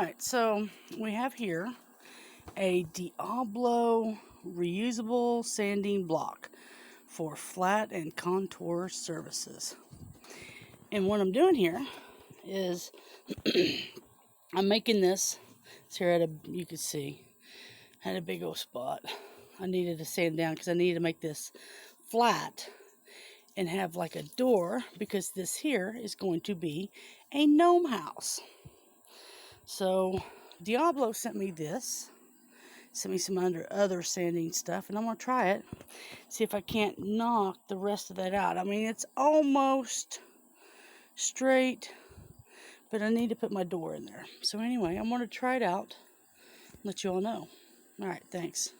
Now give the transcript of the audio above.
Alright, so we have here a Diablo reusable sanding block for flat and contour surfaces. And what I'm doing here is I'm making this. It's here you can see, I had a big old spot. I needed to sand down because I needed to make this flat and have like a door, because this here is going to be a gnome house. So Diablo sent me this, sent me some other sanding stuff, and I'm going to try it, see if I can't knock the rest of that out. I mean, it's almost straight, but I need to put my door in there. So anyway, I'm going to try it out, let you all know. Alright, thanks.